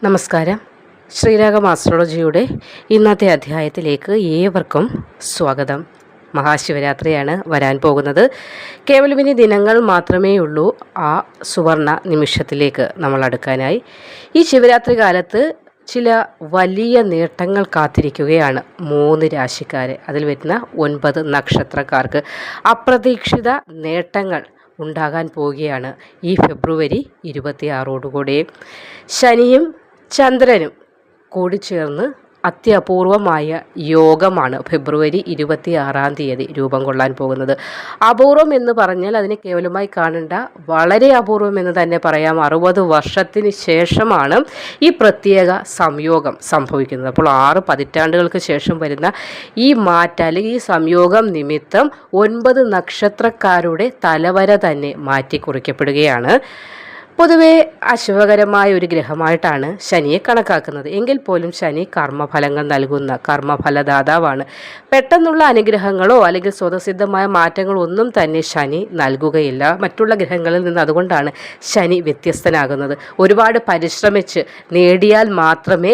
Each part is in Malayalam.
നമസ്കാരം. ശ്രീരാഗം ആസ്ട്രോളജിയുടെ ഇന്നത്തെ അധ്യായത്തിലേക്ക് ഏവർക്കും സ്വാഗതം. മഹാശിവരാത്രിയാണ് വരാൻ പോകുന്നത്. കേവലം ഇനി ദിനങ്ങൾ മാത്രമേ ഉള്ളൂ ആ സുവർണ നിമിഷത്തിലേക്ക് നമ്മൾ അടുക്കാനായി. ഈ ശിവരാത്രി കാലത്ത് ചില വലിയ നേട്ടങ്ങൾ കാത്തിരിക്കുകയാണ് 3 രാശിക്കാരെ. അതിൽ വരുന്ന 9 നക്ഷത്രക്കാർക്ക് അപ്രതീക്ഷിത നേട്ടങ്ങൾ ഉണ്ടാകാൻ പോവുകയാണ് ഈ ഫെബ്രുവരി 26 ശനിയും ചന്ദ്രനും കൂടിച്ചേർന്ന് അത്യപൂർവമായ യോഗമാണ് ഫെബ്രുവരി 26 രൂപം കൊള്ളാൻ പോകുന്നത്. അപൂർവം എന്ന് പറഞ്ഞാൽ അതിനെ കേവലമായി കാണേണ്ട, വളരെ അപൂർവം എന്ന് തന്നെ പറയാം. 60 വർഷത്തിന് ശേഷമാണ് ഈ പ്രത്യേക സംയോഗം സംഭവിക്കുന്നത്. അപ്പോൾ 6 പതിറ്റാണ്ടുകൾക്ക് ശേഷം വരുന്ന ഈ മാറ്റം അല്ലെങ്കിൽ ഈ സംയോഗം നിമിത്തം 9 നക്ഷത്രക്കാരുടെ തലവര തന്നെ മാറ്റിക്കുറിക്കപ്പെടുകയാണ്. പൊതുവെ അശുഭകരമായ ഒരു ഗ്രഹമായിട്ടാണ് ശനിയെ കണക്കാക്കുന്നത്. എങ്കിൽ പോലും ശനി കർമ്മഫലങ്ങൾ നൽകുന്ന കർമ്മഫലദാതാവാണ്. പെട്ടെന്നുള്ള അനുഗ്രഹങ്ങളോ അല്ലെങ്കിൽ സ്വതസിദ്ധമായ മാറ്റങ്ങളോ ഒന്നും തന്നെ ശനി നൽകുകയില്ല മറ്റുള്ള ഗ്രഹങ്ങളിൽ നിന്ന്. അതുകൊണ്ടാണ് ശനി വ്യത്യസ്തനാകുന്നത്. ഒരുപാട് പരിശ്രമിച്ച് നേടിയാൽ മാത്രമേ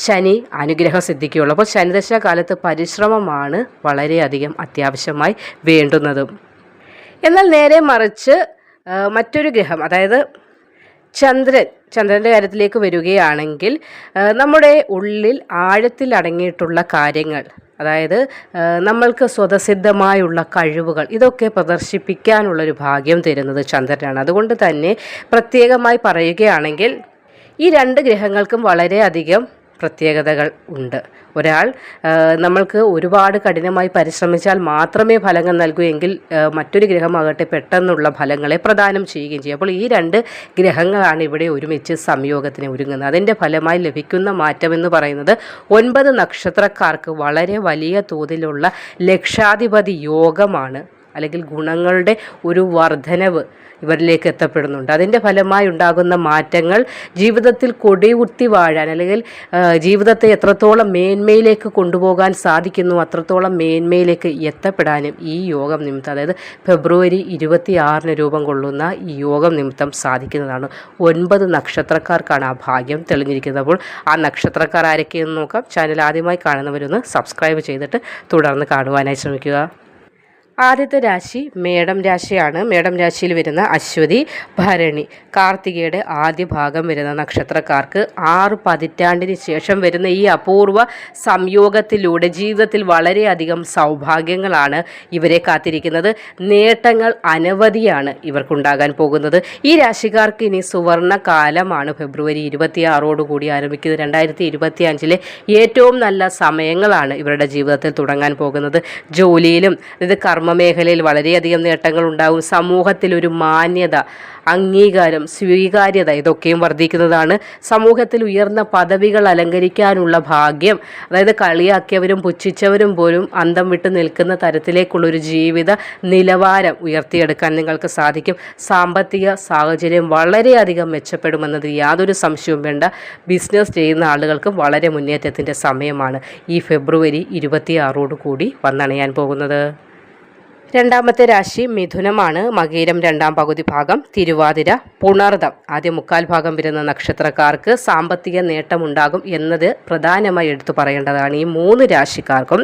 ശനി അനുഗ്രഹം സിദ്ധിക്കുകയുള്ളൂ. അപ്പോൾ ശനിദശ കാലത്ത് പരിശ്രമമാണ് വളരെയധികം അത്യാവശ്യമായി വേണ്ടുന്നതും. എന്നാൽ നേരെ മറിച്ച് മറ്റൊരു ഗ്രഹം, അതായത് ചന്ദ്രൻ്റെ കാര്യത്തിലേക്ക് വരികയാണെങ്കിൽ നമ്മുടെ ഉള്ളിൽ ആഴത്തിൽ അടങ്ങിയിട്ടുള്ള കാര്യങ്ങൾ, അതായത് നമ്മൾക്ക് സ്വതസിദ്ധമായുള്ള കഴിവുകൾ, ഇതൊക്കെ പ്രദർശിപ്പിക്കാനുള്ളൊരു ഭാഗ്യം തരുന്നത് ചന്ദ്രനാണ്. അതുകൊണ്ട് തന്നെ പ്രത്യേകമായി പറയുകയാണെങ്കിൽ ഈ 2 ഗ്രഹങ്ങൾക്കും വളരെയധികം പ്രത്യേകതകൾ ഉണ്ട്. ഒരാൾ നമ്മൾക്ക് ഒരുപാട് കഠിനമായി പരിശ്രമിച്ചാൽ മാത്രമേ ഫലങ്ങൾ നൽകൂ എങ്കിൽ മറ്റൊരു ഗ്രഹമാകട്ടെ പെട്ടെന്നുള്ള ഫലങ്ങളെ പ്രദാനം ചെയ്യുകയും ചെയ്യും. അപ്പോൾ ഈ 2 ഗ്രഹങ്ങളാണ് ഇവിടെ ഒരുമിച്ച് സംയോഗത്തിന് ഒരുങ്ങുന്നത്. അതിൻ്റെ ഫലമായി ലഭിക്കുന്ന മാറ്റമെന്ന് പറയുന്നത് 9 നക്ഷത്രക്കാർക്ക് വളരെ വലിയ തോതിലുള്ള ലക്ഷാധിപതി യോഗമാണ്, അല്ലെങ്കിൽ ഗുണങ്ങളുടെ ഒരു വർധനവ് ഇവരിലേക്ക് എത്തപ്പെടുന്നുണ്ട്. അതിൻ്റെ ഫലമായി ഉണ്ടാകുന്ന മാറ്റങ്ങൾ ജീവിതത്തിൽ കൊടികുത്തി വാഴാൻ, അല്ലെങ്കിൽ ജീവിതത്തെ എത്രത്തോളം മേന്മയിലേക്ക് കൊണ്ടുപോകാൻ സാധിക്കുന്നു അത്രത്തോളം മേന്മയിലേക്ക് എത്തപ്പെടാനും ഈ യോഗം നിമിത്തം, അതായത് ഫെബ്രുവരി 26 രൂപം കൊള്ളുന്ന ഈ യോഗം നിമിത്തം സാധിക്കുന്നതാണ്. 9 നക്ഷത്രക്കാർക്കാണ് ആ ഭാഗ്യം തെളിഞ്ഞിരിക്കുന്നത്. അപ്പോൾ ആ നക്ഷത്രക്കാർ ആരൊക്കെയെന്ന് നോക്കാം. ചാനൽ ആദ്യമായി കാണുന്നവരൊന്ന് സബ്സ്ക്രൈബ് ചെയ്തിട്ട് തുടർന്ന് കാണുവാനായി ശ്രമിക്കുക. ആദ്യത്തെ രാശി മേടം രാശിയാണ്. മേടം രാശിയിൽ വരുന്ന അശ്വതി, ഭരണി, കാർത്തികയുടെ ആദ്യ ഭാഗം വരുന്ന നക്ഷത്രക്കാർക്ക് 6 പതിറ്റാണ്ടിന് ശേഷം വരുന്ന ഈ അപൂർവ സംയോഗത്തിലൂടെ ജീവിതത്തിൽ വളരെയധികം സൗഭാഗ്യങ്ങളാണ് ഇവരെ കാത്തിരിക്കുന്നത്. നേട്ടങ്ങൾ അനവധിയാണ് ഇവർക്കുണ്ടാകാൻ പോകുന്നത്. ഈ രാശിക്കാർക്ക് ഇനി സുവർണ കാലമാണ് ഫെബ്രുവരി 26 ആരംഭിക്കുന്നത്. 2025 ഏറ്റവും നല്ല സമയങ്ങളാണ് ഇവരുടെ ജീവിതത്തിൽ തുടങ്ങാൻ പോകുന്നത്. ജോലിയിലും ഇത് മേഖലയിൽ വളരെയധികം നേട്ടങ്ങൾ ഉണ്ടാവും. സമൂഹത്തിൽ ഒരു മാന്യത, അംഗീകാരം, സ്വീകാര്യത ഇതൊക്കെയും വർദ്ധിക്കുന്നതാണ്. സമൂഹത്തിൽ ഉയർന്ന പദവികൾ അലങ്കരിക്കാനുള്ള ഭാഗ്യം, അതായത് കളിയാക്കിയവരും പുച്ഛിച്ചവരും പോലും അന്തം വിട്ട് നിൽക്കുന്ന തരത്തിലേക്കുള്ളൊരു ജീവിത നിലവാരം ഉയർത്തിയെടുക്കാൻ നിങ്ങൾക്ക് സാധിക്കും. സാമ്പത്തിക സാഹചര്യം വളരെയധികം മെച്ചപ്പെടുമെന്നത് യാതൊരു സംശയവും വേണ്ട. ബിസിനസ് ചെയ്യുന്ന ആളുകൾക്കും വളരെ മുന്നേറ്റത്തിൻ്റെ സമയമാണ് ഈ ഫെബ്രുവരി 26 വന്നണയാൻ പോകുന്നത്. രണ്ടാമത്തെ രാശി മിഥുനമാണ്. മകീരം 2ാം പകുതി ഭാഗം, തിരുവാതിര, പുണർദം ആദ്യ 3/4 ഭാഗം വരുന്ന നക്ഷത്രക്കാർക്ക് സാമ്പത്തിക നേട്ടമുണ്ടാകും എന്നത് പ്രധാനമായി എടുത്തു പറയേണ്ടതാണ്. ഈ 3 രാശിക്കാർക്കും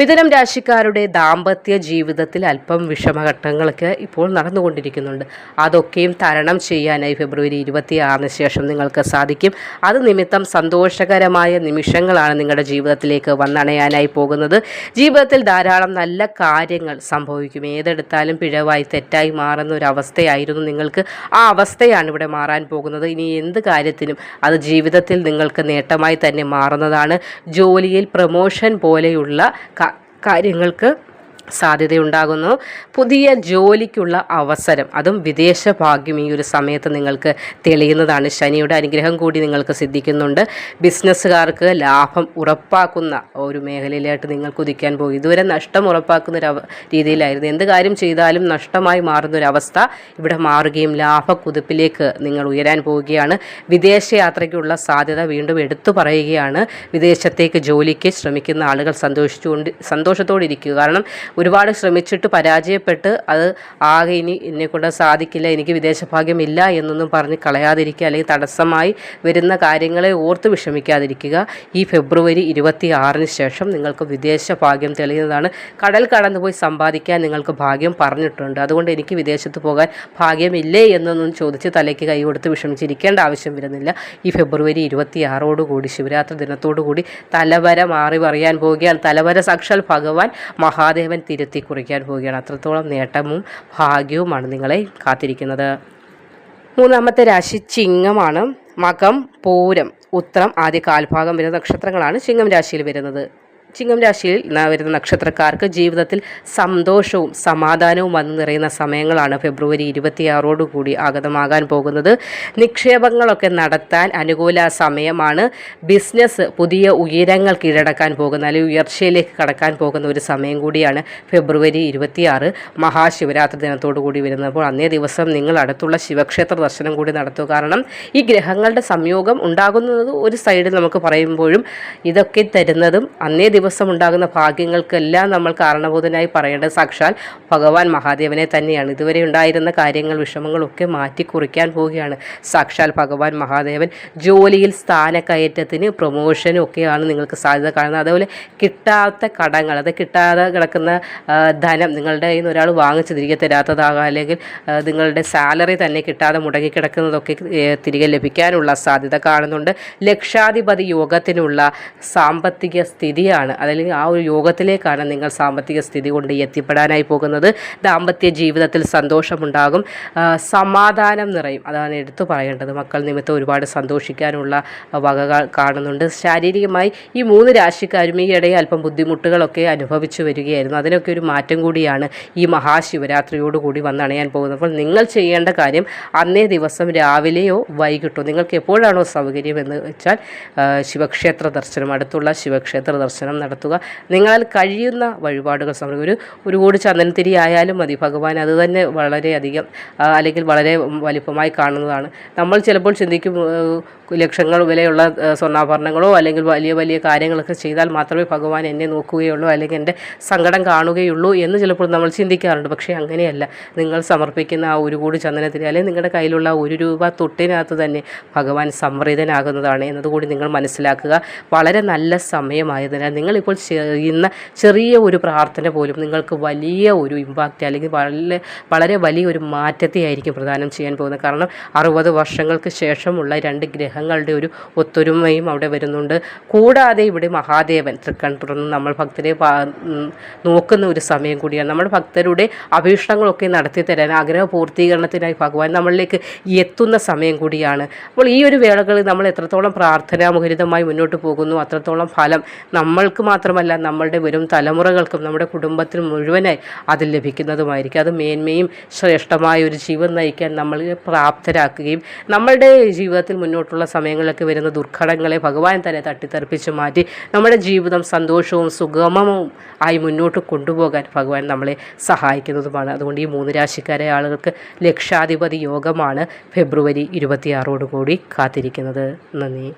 മിഥുനം രാശിക്കാരുടെ ദാമ്പത്യ ജീവിതത്തിൽ അല്പം വിഷമഘട്ടങ്ങളൊക്കെ ഇപ്പോൾ നടന്നുകൊണ്ടിരിക്കുന്നുണ്ട്. അതൊക്കെയും തരണം ചെയ്യാനായി ഫെബ്രുവരി 26 ശേഷം നിങ്ങൾക്ക് സാധിക്കും. അത് നിമിത്തം സന്തോഷകരമായ നിമിഷങ്ങളാണ് നിങ്ങളുടെ ജീവിതത്തിലേക്ക് വന്നണയാനായി പോകുന്നത്. ജീവിതത്തിൽ ധാരാളം നല്ല കാര്യങ്ങൾ സംഭവിക്കും. ഏതെടുത്താലും പിഴവായി തെറ്റായി മാറുന്ന ഒരു അവസ്ഥയായിരുന്നു നിങ്ങൾക്ക്. ആ അവസ്ഥയാണ് ഇവിടെ മാറാൻ പോകുന്നത്. ഇനി എന്ത് കാര്യത്തിനും അത് ജീവിതത്തിൽ നിങ്ങൾക്ക് നേട്ടമായി തന്നെ മാറുന്നതാണ്. ജോലിയിൽ പ്രമോഷൻ പോലെയുള്ള കാര്യങ്ങൾക്ക് സാധ്യതയുണ്ടാകുന്നു. പുതിയ ജോലിക്കുള്ള അവസരം, അതും വിദേശ ഭാഗ്യം ഈ ഒരു സമയത്ത് നിങ്ങൾക്ക് തെളിയുന്നതാണ്. ശനിയുടെ അനുഗ്രഹം കൂടി നിങ്ങൾക്ക് സിദ്ധിക്കുന്നുണ്ട്. ബിസിനസ്സുകാർക്ക് ലാഭം ഉറപ്പാക്കുന്ന ഒരു മേഖലയിലായിട്ട് നിങ്ങൾ കുതിക്കാൻ പോകും. ഇതുവരെ നഷ്ടം ഉറപ്പാക്കുന്ന ഒരു രീതിയിലായിരുന്നു. എന്ത് കാര്യം ചെയ്താലും നഷ്ടമായി മാറുന്നൊരവസ്ഥ ഇവിടെ മാറുകയും ലാഭക്കുതിപ്പിലേക്ക് നിങ്ങൾ ഉയരാൻ പോവുകയാണ്. വിദേശയാത്രയ്ക്കുള്ള സാധ്യത വീണ്ടും എടുത്തു പറയുകയാണ്. വിദേശത്തേക്ക് ജോലിക്ക് ശ്രമിക്കുന്ന ആളുകൾ സന്തോഷത്തോടെ ഇരിക്കുക. കാരണം ഒരുപാട് ശ്രമിച്ചിട്ട് പരാജയപ്പെട്ട് അത് ആകെ ഇനി എന്നെക്കൊണ്ട് സാധിക്കില്ല, എനിക്ക് വിദേശഭാഗ്യമില്ല എന്നൊന്നും പറഞ്ഞ് കളയാതിരിക്കുക, അല്ലെങ്കിൽ തടസ്സമായി വരുന്ന കാര്യങ്ങളെ ഓർത്ത് വിഷമിക്കാതിരിക്കുക. ഈ ഫെബ്രുവരി 26-ന് ശേഷം നിങ്ങൾക്ക് വിദേശ ഭാഗ്യം തെളിയുന്നതാണ്. കടൽ കടന്നുപോയി സമ്പാദിക്കാൻ നിങ്ങൾക്ക് ഭാഗ്യം പറഞ്ഞിട്ടുണ്ട്. അതുകൊണ്ട് എനിക്ക് വിദേശത്ത് പോകാൻ ഭാഗ്യമില്ലേ എന്നൊന്നും ചോദിച്ച് തലയ്ക്ക് കൈ കൊടുത്ത് വിഷമിച്ചിരിക്കേണ്ട ആവശ്യം വരുന്നില്ല. ഈ ഫെബ്രുവരി 26-ഓടുകൂടി ശിവരാത്രി ദിനത്തോടുകൂടി തലവര മാറി പറയാൻ പോവുകയാണ്. തലവര സാക്ഷാൽ ഭഗവാൻ മഹാദേവൻ തിരുത്തി കുറിക്കാൻ പോവുകയാണ്. അത്രത്തോളം നേട്ടവും ഭാഗ്യവുമാണ് നിങ്ങളെ കാത്തിരിക്കുന്നത്. മൂന്നാമത്തെ രാശി ചിങ്ങമാണ്. മകം, പൂരം, ഉത്രം ആദ്യ കാൽഭാഗം വരുന്ന നക്ഷത്രങ്ങളാണ് ചിങ്ങം രാശിയിൽ വരുന്നത്. ചിങ്ങം രാശിയിൽ വരുന്ന നക്ഷത്രക്കാർക്ക് ജീവിതത്തിൽ സന്തോഷവും സമാധാനവും വന്നു നിറയുന്ന സമയങ്ങളാണ് ഫെബ്രുവരി 26-ഓടുകൂടി ആഗതമാകാൻ പോകുന്നത്. നിക്ഷേപങ്ങളൊക്കെ നടത്താൻ അനുകൂല സമയമാണ്. ബിസിനസ് പുതിയ ഉയരങ്ങൾ കീഴടക്കാൻ പോകുന്ന, അല്ലെങ്കിൽ ഉയർച്ചയിലേക്ക് കടക്കാൻ പോകുന്ന ഒരു സമയം കൂടിയാണ് ഫെബ്രുവരി 26 മഹാശിവരാത്രി ദിനത്തോടു കൂടി വരുന്നപ്പോൾ അന്നേ ദിവസം നിങ്ങൾ അടുത്തുള്ള ശിവക്ഷേത്ര ദർശനം കൂടി നടത്തുക. കാരണം ഈ ഗ്രഹങ്ങളുടെ സംയോഗം ഉണ്ടാകുന്നത് ഒരു സൈഡിൽ നമുക്ക് പറയുമ്പോഴും ഇതൊക്കെ തരുന്നതും അന്നേ ദിവസം ഉണ്ടാകുന്ന ഭാഗ്യങ്ങൾക്കെല്ലാം നമ്മൾ കാരണഭൂതനായി പറയേണ്ടത് സാക്ഷാൽ ഭഗവാൻ മഹാദേവനെ തന്നെയാണ്. ഇതുവരെ ഉണ്ടായിരുന്ന കാര്യങ്ങൾ, വിഷമങ്ങളൊക്കെ മാറ്റി കുറിക്കാൻ പോവുകയാണ് സാക്ഷാൽ ഭഗവാൻ മഹാദേവൻ. ജോലിയിൽ സ്ഥാനക്കയറ്റത്തിന്, പ്രൊമോഷനും ഒക്കെയാണ് നിങ്ങൾക്ക് സാധ്യത കാണുന്നത്. അതുപോലെ കിട്ടാത്ത കടങ്ങൾ, അത് കിട്ടാതെ കിടക്കുന്ന ധനം, നിങ്ങളുടെ കയ്യിൽ നിന്ന് ഒരാൾ വാങ്ങിച്ച് തിരികെ തരാത്തതാകാം, അല്ലെങ്കിൽ നിങ്ങളുടെ സാലറി തന്നെ കിട്ടാതെ മുടങ്ങിക്കിടക്കുന്നതൊക്കെ തിരികെ ലഭിക്കാനുള്ള സാധ്യത കാണുന്നുണ്ട്. ലക്ഷാധിപതി യോഗത്തിനുള്ള സാമ്പത്തിക സ്ഥിതിയാണ്, അല്ലെങ്കിൽ ആ ഒരു യോഗത്തിലേക്കാണ് നിങ്ങൾ സാമ്പത്തിക സ്ഥിതി കൊണ്ട് എത്തിപ്പെടാനായി പോകുന്നത്. ദാമ്പത്യ ജീവിതത്തിൽ സന്തോഷമുണ്ടാകും, സമാധാനം നിറയും, അതാണ് എടുത്തു പറയേണ്ടത്. മക്കൾ നിമിത്തം ഒരുപാട് സന്തോഷിക്കാനുള്ള വകകൾ കാണുന്നുണ്ട്. ശാരീരികമായി ഈ 3 രാശിക്കാരും ഈ ഇടയിൽ അല്പം ബുദ്ധിമുട്ടുകളൊക്കെ അനുഭവിച്ചു വരികയായിരുന്നു. അതിനൊക്കെ ഒരു മാറ്റം കൂടിയാണ് ഈ മഹാശിവരാത്രിയോടുകൂടി വന്നണയാൻ പോകുന്നത്. അപ്പോൾ നിങ്ങൾ ചെയ്യേണ്ട കാര്യം അന്നേ ദിവസം രാവിലെയോ വൈകിട്ടോ നിങ്ങൾക്ക് എപ്പോഴാണോ സൗകര്യം എന്ന് വെച്ചാൽ ശിവക്ഷേത്ര ദർശനം, അടുത്തുള്ള ശിവക്ഷേത്ര ദർശനം നടത്തുക. നിങ്ങളാൽ കഴിയുന്ന വഴിപാടുകൾ സമർപ്പിക്കുക. ഒരു കൂടി ചന്ദനത്തിരി ആയാലും മതി. ഭഗവാൻ അത് തന്നെ വളരെയധികം അല്ലെങ്കിൽ വളരെ വലിപ്പമായി കാണുന്നതാണ്. നമ്മൾ ചിലപ്പോൾ ചിന്തിക്കും ലക്ഷങ്ങൾ വിലയുള്ള സ്വർണ്ണാഭരണങ്ങളോ അല്ലെങ്കിൽ വലിയ വലിയ കാര്യങ്ങളൊക്കെ ചെയ്താൽ മാത്രമേ ഭഗവാൻ എന്നെ നോക്കുകയുള്ളൂ, അല്ലെങ്കിൽ എൻ്റെ സങ്കടം കാണുകയുള്ളൂ എന്ന് ചിലപ്പോൾ നമ്മൾ ചിന്തിക്കാറുണ്ട്. പക്ഷേ അങ്ങനെയല്ല. നിങ്ങൾ സമർപ്പിക്കുന്ന ആ ഒരു കൂടി ചന്ദനത്തിരി, അല്ലെങ്കിൽ നിങ്ങളുടെ കയ്യിലുള്ള 1 രൂപ തൊട്ടിനകത്ത് തന്നെ ഭഗവാൻ സംപ്രീതനാകുന്നതാണ് എന്നതുകൂടി നിങ്ങൾ മനസ്സിലാക്കുക. വളരെ നല്ല സമയമായതിനാൽ നിങ്ങളിപ്പോൾ ചെയ്യുന്ന ചെറിയ ഒരു പ്രാർത്ഥന പോലും നിങ്ങൾക്ക് വലിയ ഒരു ഇമ്പാക്റ്റ്, അല്ലെങ്കിൽ വളരെ വലിയൊരു മാറ്റത്തെ ആയിരിക്കും പ്രദാനം ചെയ്യാൻ പോകുന്നത്. കാരണം 60 വർഷങ്ങൾക്ക് ശേഷമുള്ള 2 ഗ്രഹങ്ങളുടെ ഒരു ഒത്തൊരുമയും അവിടെ വരുന്നുണ്ട്. കൂടാതെ ഇവിടെ മഹാദേവൻ തൃക്കൺ തുറന്ന് നമ്മൾ ഭക്തരെ നോക്കുന്ന ഒരു സമയം കൂടിയാണ്. നമ്മുടെ ഭക്തരുടെ അഭീഷ്ടങ്ങളൊക്കെ നടത്തി തരാൻ, ആഗ്രഹ പൂർത്തീകരണത്തിനായി ഭഗവാൻ നമ്മളിലേക്ക് എത്തുന്ന സമയം കൂടിയാണ്. അപ്പോൾ ഈ ഒരു വേളകളിൽ നമ്മൾ എത്രത്തോളം പ്രാർത്ഥനാമുഖരിതമായി മുന്നോട്ട് പോകുന്നു അത്രത്തോളം ഫലം നമ്മൾക്ക് മാത്രമല്ല നമ്മളുടെ വരും തലമുറകൾക്കും നമ്മുടെ കുടുംബത്തിന് മുഴുവനായി അതിൽ ലഭിക്കുന്നതുമായിരിക്കും. അത് മേന്മയും ശ്രേഷ്ഠമായ ഒരു ജീവൻ നയിക്കാൻ നമ്മൾ പ്രാപ്തരാക്കുകയും നമ്മളുടെ ജീവിതത്തിൽ മുന്നോട്ടുള്ള സമയങ്ങളിലൊക്കെ വരുന്ന ദുർഘടങ്ങളെ ഭഗവാൻ തന്നെ തട്ടിത്തെറിപ്പിച്ച് മാറ്റി നമ്മുടെ ജീവിതം സന്തോഷവും സുഗമവും ആയി മുന്നോട്ട് കൊണ്ടുപോകാൻ ഭഗവാൻ നമ്മളെ സഹായിക്കുന്നതുമാണ്. അതുകൊണ്ട് ഈ 3 രാശിക്കാരെ ആളുകൾക്ക് ലക്ഷാധിപതി യോഗമാണ് ഫെബ്രുവരി 26 കാത്തിരിക്കുന്നത്. നന്ദി.